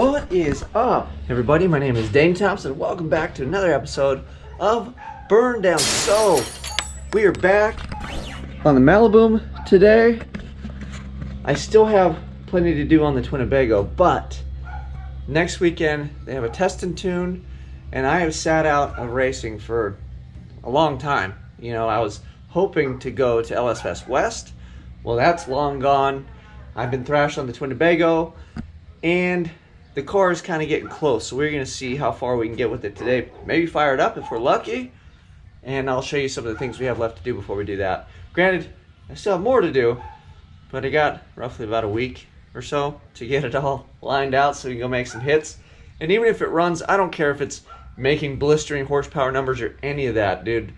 What is up, everybody? My name is Dane Thompson. Welcome back to another episode of BurnDown. So, we are back on the Maliboom today. I still have plenty to do on the Twinnebago, but next weekend they have a test and tune, and I have sat out of racing for a long time. You know, I was hoping to go to LS Fest West. Well, that's long gone. I've been thrashed on the Twinnebago, and the car is kind of getting close, so we're going to see how far we can get with it today. Maybe fire it up if we're lucky, and I'll show you some of the things we have left to do before we do that. Granted, I still have more to do, but I got roughly about a week or so to get it all lined out so we can go make some hits. And even if it runs, I don't care if it's making blistering horsepower numbers or any of that, dude.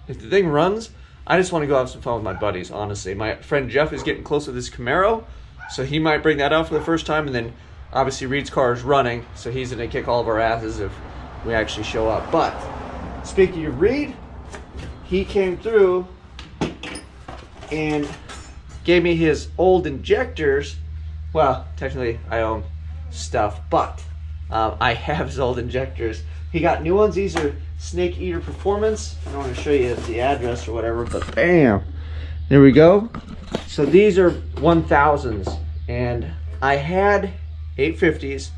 If the thing runs, I just want to go have some fun with my buddies, honestly. My friend Jeff is getting close with his Camaro, so he might bring that out for the first time, and then obviously Reed's car is running, so he's going to kick all of our asses if we actually show up. But speaking of Reed, he came through and gave me his old injectors. Well, technically I own stuff, but I have his old injectors. He got new ones. These are Snake Eater Performance. I don't want to show you the address or whatever, but bam, there we go. So these are 1000s, and I had 850s,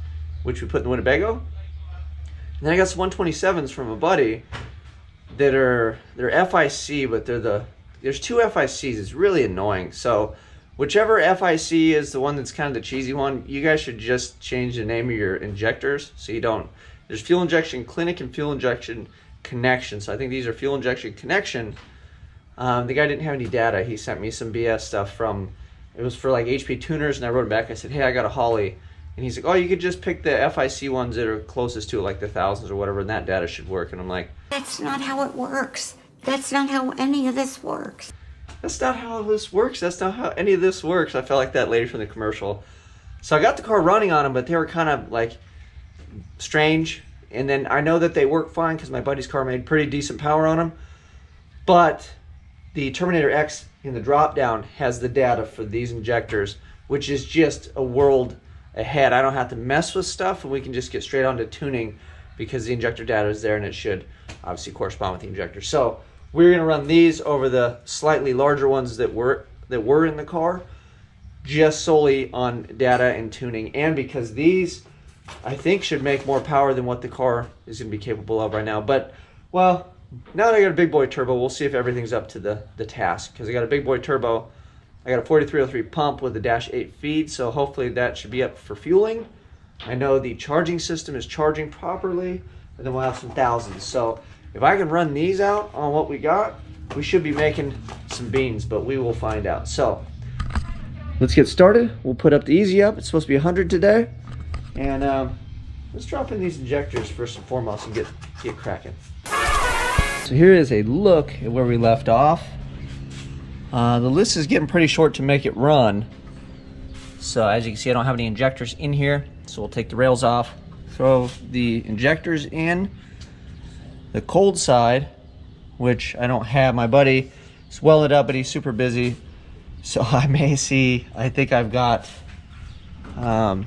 which we put in the Winnebago, and then I got some 127s from a buddy that they're FIC, but there's two FICs. It's really annoying. So whichever FIC is the one that's kind of the cheesy one, you guys should just change the name of your injectors so you don't. There's fuel injection clinic and fuel injection connection. So I think these are fuel injection connection. The guy didn't have any data. He sent me some BS stuff from, it was for like HP tuners, and I wrote him back. I said, hey, I got a Holly. And he's like, oh, you could just pick the FIC ones that are closest to it, like the thousands or whatever, and that data should work. And I'm like, that's not how it works. That's not how any of this works. That's not how this works. That's not how any of this works. I felt like that lady from the commercial. So I got the car running on them, but they were kind of like strange. And then I know that they work fine because my buddy's car made pretty decent power on them. But the Terminator X in the drop down has the data for these injectors, which is just a world ahead. I don't have to mess with stuff, and we can just get straight on to tuning because the injector data is there, and it should obviously correspond with the injector. So we're going to run these over the slightly larger ones that were in the car, just solely on data and tuning, and because these I think should make more power than what the car is going to be capable of right now. But well, now that I got a big boy turbo, we'll see if everything's up to the task, because I got a big boy turbo. I got a 4303 pump with a -8 feed, so hopefully that should be up for fueling. I know the charging system is charging properly, and then we'll have some thousands. So if I can run these out on what we got, we should be making some beans, but we will find out. So let's get started. We'll put up the easy up. It's supposed to be 100 today, and let's drop in these injectors first and foremost and get cracking. So here is a look at where we left off. The list is getting pretty short to make it run. So as you can see, I don't have any injectors in here. So we'll take the rails off, throw the injectors in. The cold side, which I don't have, my buddy swelled it up, but he's super busy. So I may see, I think I've got, I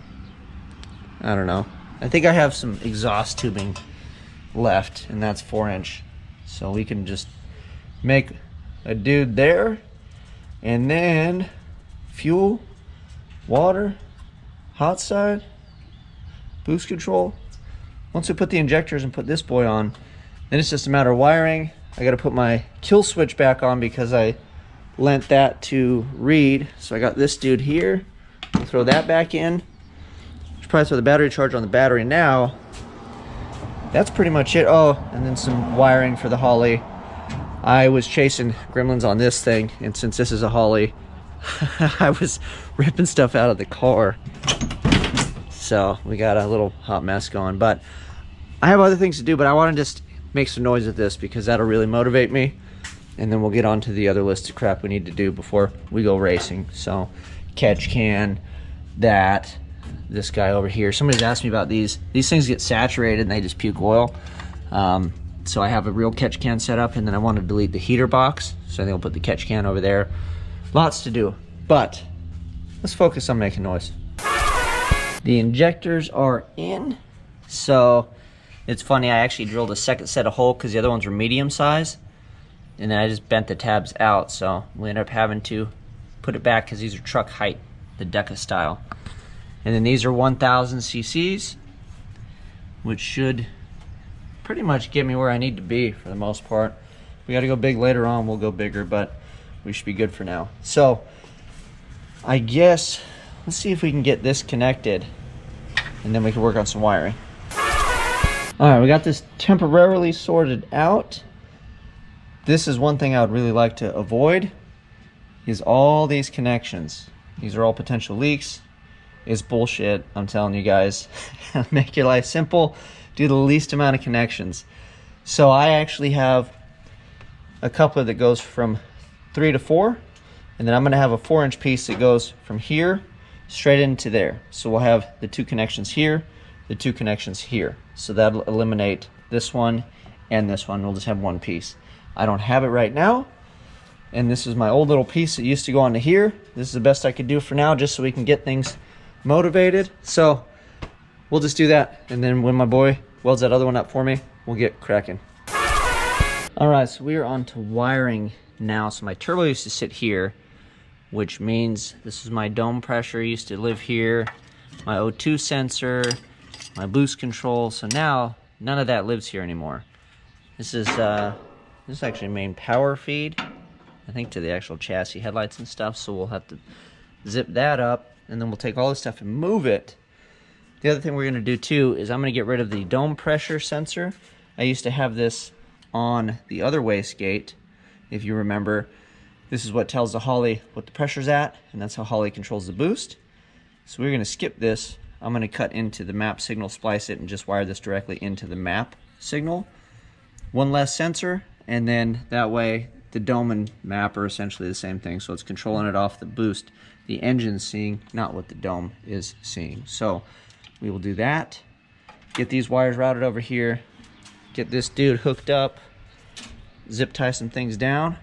don't know. I think I have some exhaust tubing left, and that's 4-inch. So we can just make a dude there, and then fuel, water, hot side, boost control. Once we put the injectors and put this boy on, then it's just a matter of wiring. I got to put my kill switch back on because I lent that to Reed. So I got this dude here. We'll throw that back in. Should probably throw the battery charger on the battery now. That's pretty much it. Oh, and then some wiring for the Holly. I was chasing gremlins on this thing, and since this is a Holly, I was ripping stuff out of the car. So we got a little hot mess going, but I have other things to do, but I want to just make some noise with this because that'll really motivate me, and then we'll get on to the other list of crap we need to do before we go racing. So catch can, that, this guy over here. Somebody's asked me about these. These things get saturated and they just puke oil. So I have a real catch can set up, and then I want to delete the heater box, so I think I'll put the catch can over there. Lots to do, but let's focus on making noise. The injectors are in. So it's funny, I actually drilled a second set of holes because the other ones were medium size. And then I just bent the tabs out. So we ended up having to put it back because these are truck height, the Deca style. And then these are 1000 cc's, which should pretty much get me where I need to be for the most part. We got to go big later on, we'll go bigger, but we should be good for now. So I guess let's see if we can get this connected and then we can work on some wiring. All right, we got this temporarily sorted out. This is one thing I would really like to avoid, is all these connections. These are all potential leaks. It's bullshit, I'm telling you guys. Make your life simple, do the least amount of connections. So I actually have a coupler that goes from 3 to 4, and then I'm gonna have a 4-inch piece that goes from here straight into there. So we'll have the 2 connections here, the 2 connections here. So that'll eliminate this one and this one. We'll just have one piece. I don't have it right now, and this is my old little piece that used to go onto here. This is the best I could do for now, just so we can get things motivated. So we'll just do that, and then when my boy welds that other one up for me, we'll get cracking. All right, so we are on to wiring now. So my turbo used to sit here, which means this is my dome pressure, used to live here, my O2 sensor, my boost control. So now none of that lives here anymore. This is actually main power feed, I think, to the actual chassis headlights and stuff. So we'll have to zip that up, and then we'll take all this stuff and move it. The other thing we're gonna do too is I'm gonna get rid of the dome pressure sensor. I used to have this on the other wastegate. If you remember, this is what tells the Holly what the pressure's at, and that's how Holly controls the boost. So we're gonna skip this. I'm gonna cut into the map signal, splice it, and just wire this directly into the map signal. One less sensor, and then that way the dome and map are essentially the same thing. So it's controlling it off the boost the engine's seeing, not what the dome is seeing. So we will do that. Get these wires routed over here. Get this dude hooked up. Zip tie some things down.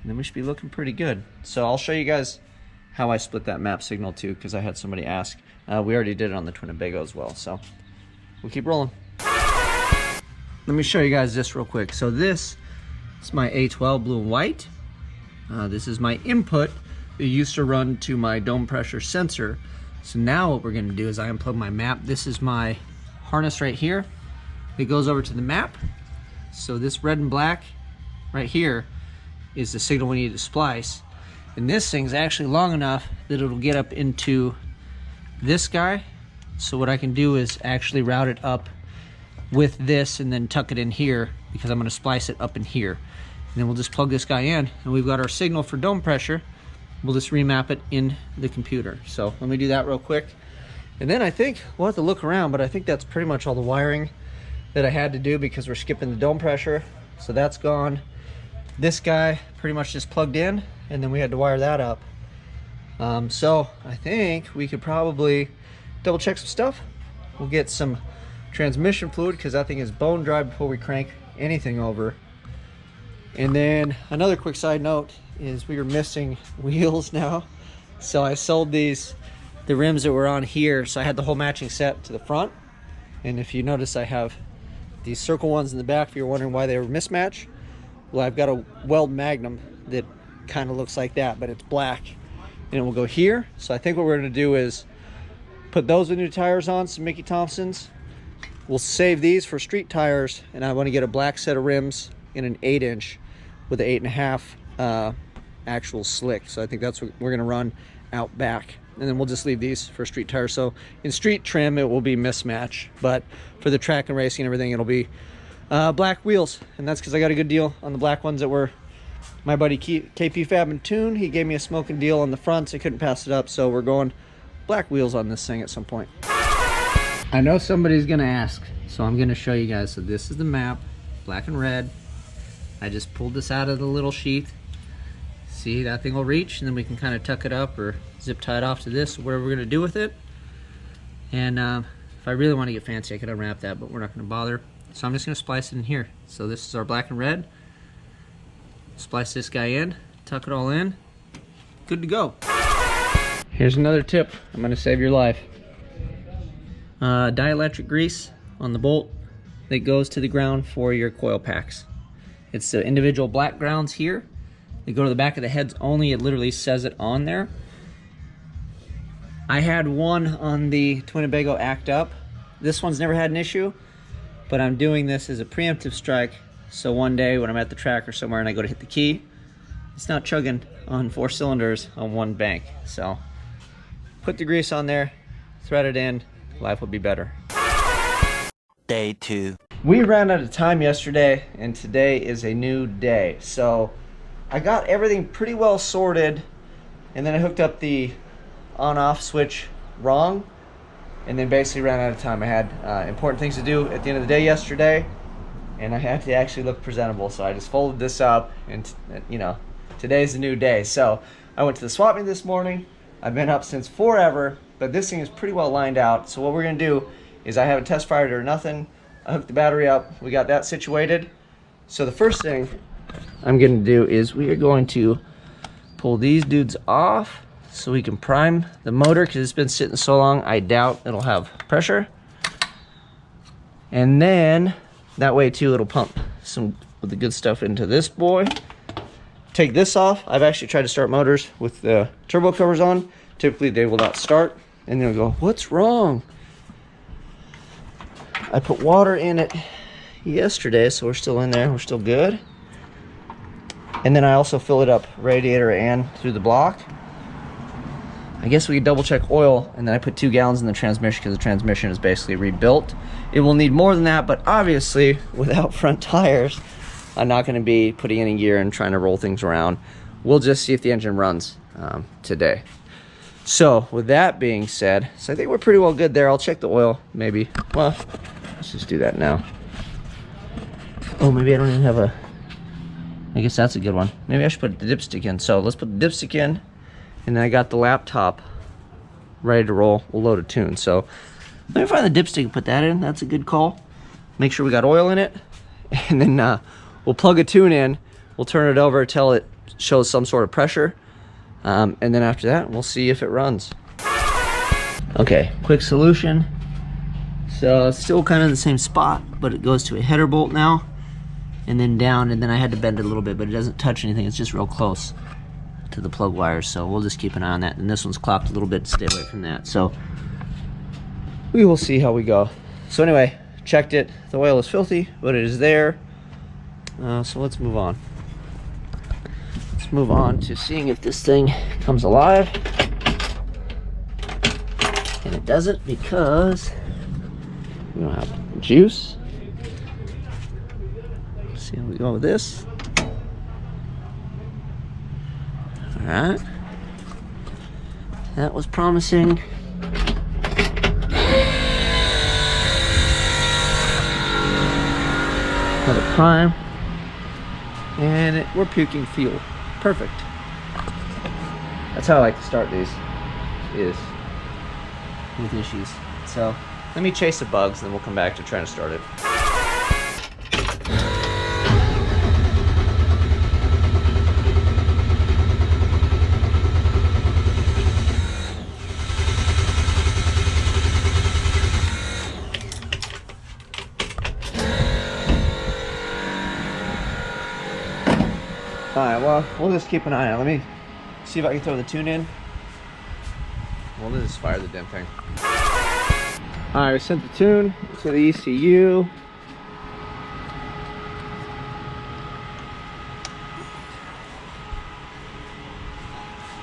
And then we should be looking pretty good. So I'll show you guys how I split that map signal too, because I had somebody ask. We already did it on the Twinnebago as well. So we'll keep rolling. Let me show you guys this real quick. So this is my A12 blue and white. This is my input. It used to run to my dome pressure sensor. So now what we're going to do is I unplug my map. This is my harness right here. It goes over to the map. So this red and black right here is the signal we need to splice. And this thing's actually long enough that it'll get up into this guy. So what I can do is actually route it up with this and then tuck it in here, because I'm going to splice it up in here. And then we'll just plug this guy in, and we've got our signal for dome pressure. We'll just remap it in the computer. So let me do that real quick. And then I think we'll have to look around, but I think that's pretty much all the wiring that I had to do, because we're skipping the dome pressure. So that's gone. This guy pretty much just plugged in, and then we had to wire that up. So I think we could probably double check some stuff. We'll get some transmission fluid, because that thing is bone dry before we crank anything over. And then another quick side note is we are missing wheels now. So I sold the rims that were on here, so I had the whole matching set to the front. And if you notice, I have these circle ones in the back, if you're wondering why they were mismatched. Well, I've got a weld Magnum that kind of looks like that, but it's black, and it will go here. So I think what we're going to do is put those with new tires on, some Mickey Thompsons. We'll save these for street tires, and I want to get a black set of rims in an 8-inch with an 8.5 actual slick. So I think that's what we're going to run out back, and then we'll just leave these for street tires. So in street trim it will be mismatch, but for the track and racing and everything it'll be black wheels. And that's because I got a good deal on the black ones that were my buddy KP Fab and Tune. He gave me a smoking deal on the fronts. I couldn't pass it up, so we're going black wheels on this thing at some point. I know somebody's gonna ask, so I'm gonna show you guys. So this is the map, black and red. I just pulled this out of the little sheath. See, that thing will reach, and then we can kind of tuck it up or zip tie it off to this, whatever we're gonna do with it. And if I really want to get fancy, I could unwrap that, but we're not gonna bother. So I'm just gonna splice it in here. So this is our black and red. Splice this guy in, tuck it all in, good to go. Here's another tip. I'm gonna save your life. Dielectric grease on the bolt that goes to the ground for your coil packs. It's the individual black grounds here. They go to the back of the heads only. It literally says it on there. I had one on the Twinnebago act up. This one's never had an issue, but I'm doing this as a preemptive strike. So one day when I'm at the track or somewhere and I go to hit the key, it's not chugging on 4 cylinders on one bank. So put the grease on there, thread it in, life will be better. Day 2. We ran out of time yesterday and today is a new day. So I got everything pretty well sorted and then I hooked up the on-off switch wrong and then basically ran out of time. I had important things to do at the end of the day yesterday and I had to actually look presentable, so I just folded this up and you know, today's a new day. So I went to the swap meet this morning. I've been up since forever, but this thing is pretty well lined out. So what we're gonna do is, I haven't test fired it or nothing. I hooked the battery up, we got that situated. So the first thing I'm gonna do is we are going to pull these dudes off so we can prime the motor, because it's been sitting so long I doubt it'll have pressure. And then that way too it'll pump some of the good stuff into this boy. Take this off. I've actually tried to start motors with the turbo covers on. Typically they will not start and they'll go, what's wrong? I put water in it yesterday, so we're still in there, we're still good. And then I also fill it up radiator and through the block. I guess we could double check oil, and then I put 2 gallons in the transmission because the transmission is basically rebuilt. It will need more than that, but obviously without front tires, I'm not going to be putting any gear and trying to roll things around. We'll just see if the engine runs today. So with that being said, so I think we're pretty well good there. I'll check the oil maybe. Well, let's just do that now. Oh, maybe I don't even have a, I guess that's a good one. Maybe I should put the dipstick in. So let's put the dipstick in, and then I got the laptop ready to roll. We'll load a tune. So let me find the dipstick and put that in. That's a good call. Make sure we got oil in it, and then we'll plug a tune in. We'll turn it over till it shows some sort of pressure, and then after that we'll see if it runs. Okay, quick solution. So it's still kind of the same spot, but it goes to a header bolt now and then down, and then I had to bend it a little bit, but it doesn't touch anything. It's just real close to the plug wires, so we'll just keep an eye on that. And this one's clocked a little bit to stay away from that, so we will see how we go. So anyway, checked it. The oil is filthy, but it is there. So let's move on. Let's move on to seeing if this thing comes alive. And it doesn't, because we don't have juice. Let's see how we go with this. Alright. That was promising. Let it prime. And we're puking fuel. Perfect. That's how I like to start these, is with issues. So let me chase the bugs, and then we'll come back to trying to start it. Alright, well, we'll just keep an eye on it. Let me see if I can throw the tune in. We'll just fire the damn thing. Alright, we sent the tune to the ECU.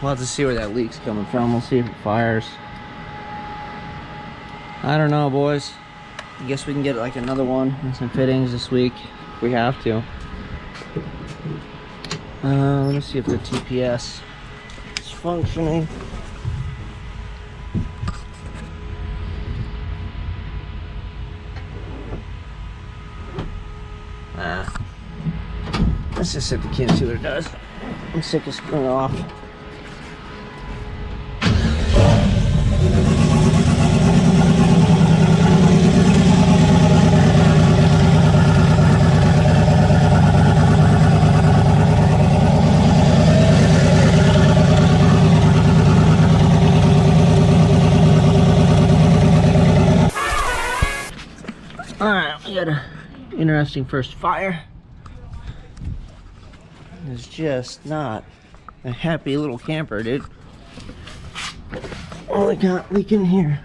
We'll have to see where that leak's coming from. We'll see if it fires. I don't know, boys. I guess we can get like another one and some fittings this week if we have to. Let me see if the TPS is functioning. Let's just set the key and see what it does. I'm sick of screwing off. Alright, we got an interesting first fire. It's just not a happy little camper, dude. All I got leaking here.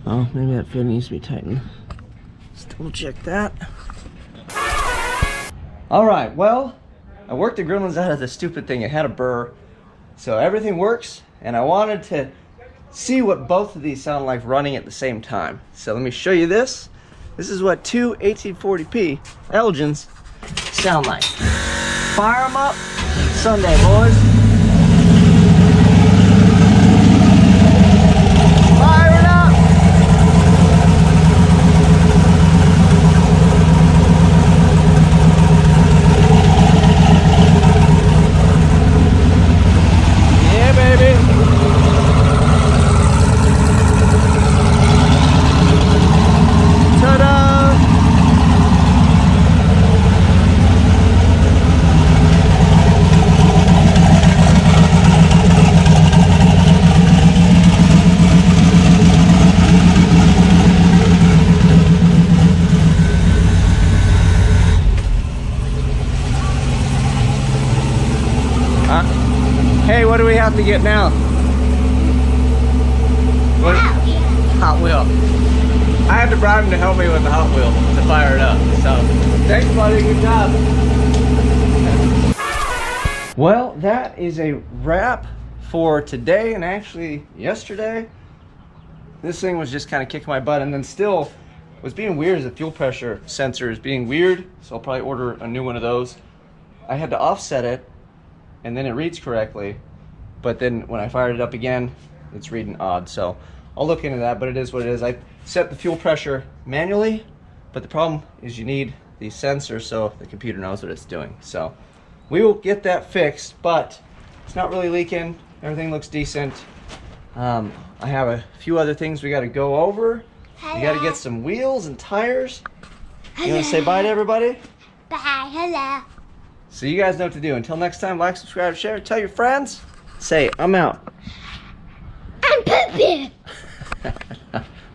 Oh, maybe that fin needs to be tightened. Let's double check that. Alright, well, I worked the gremlins out of this stupid thing. It had a burr. So everything works, and I wanted to see what both of these sound like running at the same time. So let me show you this. This is what two 1840p Elgins sound like. Fire them up Sunday, boys. Fire it up. Yeah, baby. Ta-da! Hey, what do we have to get now? What? Hot wheel. I had to bribe him to help me with the Hot Wheel to fire it up. So, thanks, buddy. Good job. Well, that is a wrap for today, and actually yesterday. This thing was just kind of kicking my butt, and then still was being weird as the fuel pressure sensor is being weird. So I'll probably order a new one of those. I had to offset it, and then it reads correctly, but then when I fired it up again, it's reading odd. So I'll look into that, but it is what it is. I set the fuel pressure manually, but the problem is you need the sensor so the computer knows what it's doing. So we will get that fixed, but it's not really leaking. Everything looks decent. I have a few other things we got to go over. Hello. We got to get some wheels and tires. You want to say bye to everybody? Bye, hello. So you guys know what to do. Until next time, like, subscribe, share, tell your friends. Say, I'm out. I'm pooping.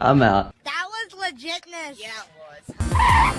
I'm out. That was legitness. Yeah, it was.